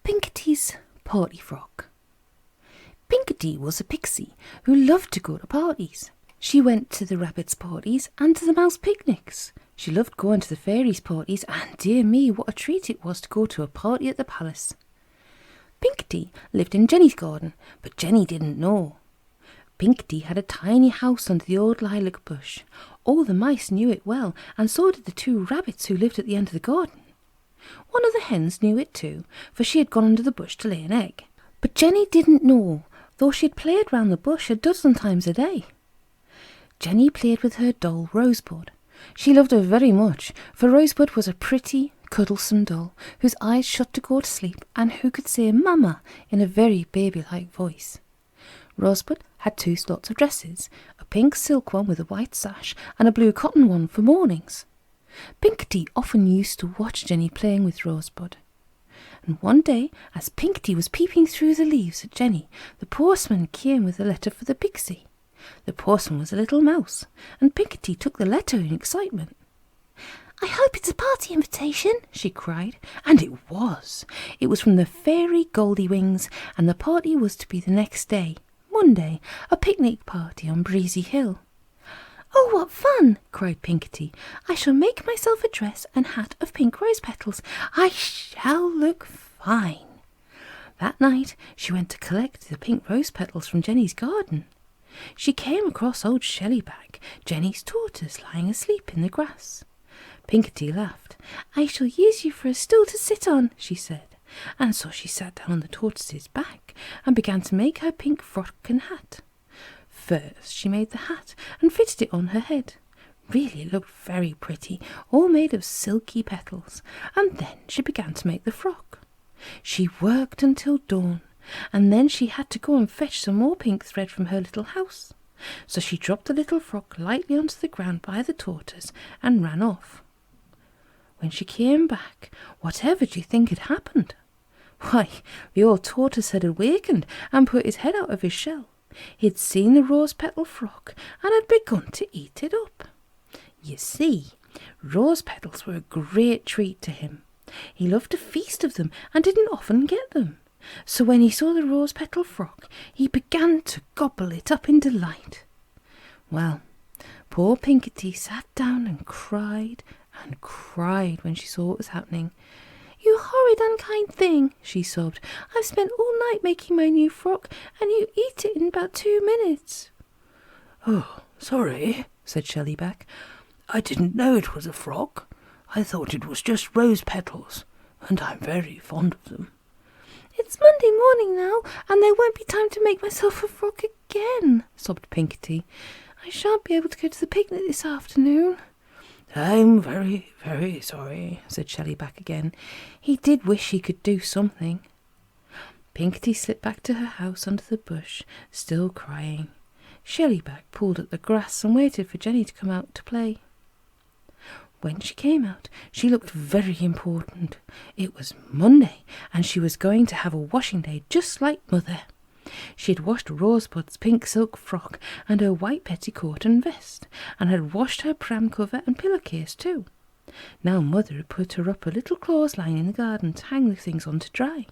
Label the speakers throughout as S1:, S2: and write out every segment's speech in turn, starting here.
S1: Pinkity's Party Frock. Pinkity was a pixie who loved to go to parties. She went to the rabbits' parties and to the mouse picnics. She loved going to the fairies' parties, and dear me, what a treat it was to go to a party at the palace. Pinkity lived in Jenny's garden, but Jenny didn't know. Pinkity had a tiny house under the old lilac bush. All the mice knew it well, and so did the two rabbits who lived at the end of the garden. One of the hens knew it too, for she had gone under the bush to lay an egg. But Jenny didn't know, though she had played round the bush a dozen times a day. Jenny played with her doll Rosebud. She loved her very much, for Rosebud was a pretty, cuddlesome doll whose eyes shut to go to sleep and who could say "Mama" in a very baby-like voice. Rosebud had two sorts of dresses, a pink silk one with a white sash and a blue cotton one for mornings. Pinkity often used to watch Jenny playing with Rosebud. And one day, as Pinkity was peeping through the leaves at Jenny, the postman came with a letter for the pixie. The postman was a little mouse, and Pinkity took the letter in excitement. "I hope it's a party invitation," she cried, and it was. It was from the fairy Goldywings, and the party was to be the next day, Monday, a picnic party on Breezy Hill. "Oh, what fun!" cried Pinkity. "I shall make myself a dress and hat of pink rose petals. I shall look fine." That night she went to collect the pink rose petals from Jenny's garden. She came across old Shellyback, Jenny's tortoise, lying asleep in the grass. Pinkity laughed. "I shall use you for a stool to sit on," she said, and so she sat down on the tortoise's back and began to make her pink frock and hat. First she made the hat and fitted it on her head. Really it looked very pretty, all made of silky petals, and then she began to make the frock. She worked until dawn, and then she had to go and fetch some more pink thread from her little house. So she dropped the little frock lightly onto the ground by the tortoise and ran off. When she came back, whatever do you think had happened? Why, the old tortoise had awakened and put his head out of his shell. He'd seen the rose-petal frock and had begun to eat it up. You see, rose-petals were a great treat to him. He loved to feast of them and didn't often get them. So when he saw the rose-petal frock, he began to gobble it up in delight. Well, poor Pinkity sat down and cried when she saw what was happening. "You horrid, unkind thing," she sobbed. "I've spent all night making my new frock, and you eat it in about 2 minutes.
S2: "Oh, sorry," said Shellyback. "I didn't know it was a frock. I thought it was just rose petals, and I'm very fond of them."
S1: "It's Monday morning now, and there won't be time to make myself a frock again," sobbed Pinkity. "I shan't be able to go to the picnic this afternoon."
S2: "I'm very, very sorry," said Shellyback again.
S1: He did wish he could do something. Pinkity slipped back to her house under the bush, still crying. Shellyback pulled at the grass and waited for Jenny to come out to play. When she came out, she looked very important. It was Monday, and she was going to have a washing day just like Mother. She had washed Rosebud's pink silk frock and her white petticoat and vest, and had washed her pram cover and pillowcase too. Now Mother had put her up a little clothesline in the garden to hang the things on to dry.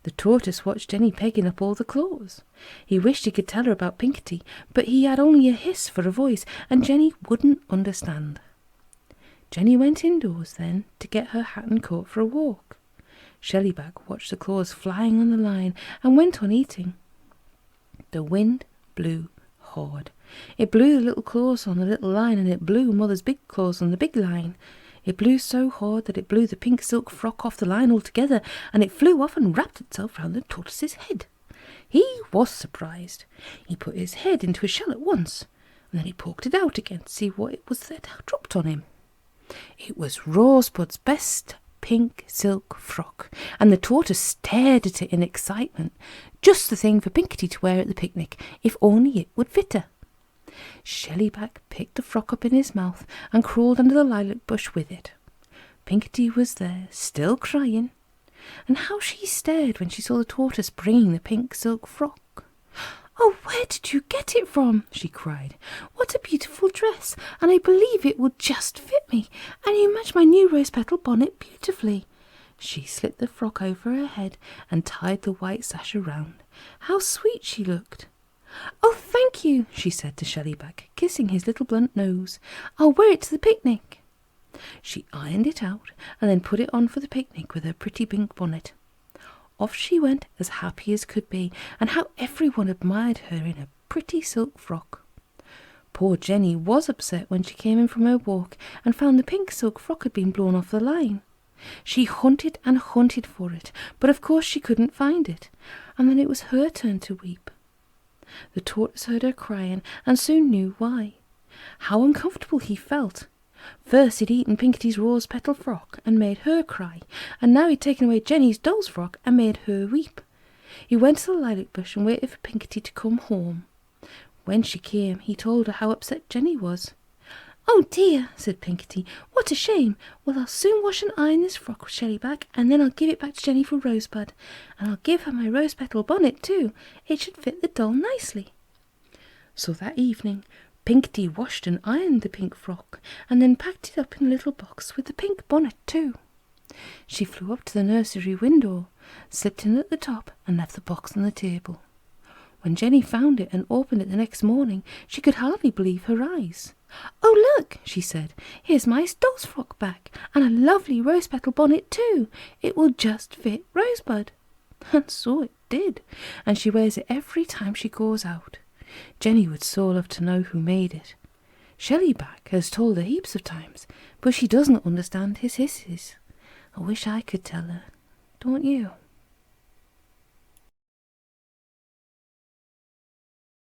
S1: The tortoise watched Jenny pegging up all the clothes. He wished he could tell her about Pinkity, but he had only a hiss for a voice, and Jenny wouldn't understand. Jenny went indoors then to get her hat and coat for a walk. Shellyback watched the clothes flying on the line and went on eating. The wind blew hard. It blew the little clothes on the little line, and it blew Mother's big clothes on the big line. It blew so hard that it blew the pink silk frock off the line altogether, and it flew off and wrapped itself round the tortoise's head. He was surprised. He put his head into his shell at once, and then he poked it out again to see what it was that had dropped on him. It was Rosebud's best pink silk frock, and the tortoise stared at it in excitement. Just the thing for Pinkity to wear at the picnic, if only it would fit her. Shellyback picked the frock up in his mouth and crawled under the lilac bush with it. Pinkity was there, still crying, and how she stared when she saw the tortoise bringing the pink silk frock. "Oh, where did you get it from?" she cried. "What a beautiful dress, and I believe it will just fit me, and you match my new rose-petal bonnet beautifully. She slipped the frock over her head and tied the white sash around. How sweet she looked! "Oh, thank you," she said to Shellyback, kissing his little blunt nose. "I'll wear it to the picnic." She ironed it out and then put it on for the picnic with her pretty pink bonnet. Off she went as happy as could be, and how everyone admired her in her pretty silk frock. Poor Jenny was upset when she came in from her walk and found the pink silk frock had been blown off the line. She hunted and hunted for it, but of course she couldn't find it, and then it was her turn to weep. The tortoise heard her crying and soon knew why. How uncomfortable he felt. First he'd eaten Pinkity's rose petal frock and made her cry, and now he'd taken away Jenny's doll's frock and made her weep. He went to the lilac bush and waited for Pinkity to come home. When she came, he told her how upset Jenny was. "Oh dear," said Pinkity, "what a shame. Well, I'll soon wash and iron this frock with Shellyback, and then I'll give it back to Jenny for Rosebud. And I'll give her my rose petal bonnet too. It should fit the doll nicely." So that evening, Pinkity washed and ironed the pink frock, and then packed it up in a little box with the pink bonnet too. She flew up to the nursery window, slipped in at the top, and left the box on the table. When Jenny found it and opened it the next morning, she could hardly believe her eyes. "Oh, look," she said, "here's my doll's frock back, and a lovely rose petal bonnet too. It will just fit Rosebud." And so it did, and she wears it every time she goes out. Jenny would so love to know who made it. Shellyback has told her heaps of times, but she doesn't understand his hisses. I wish I could tell her, don't you?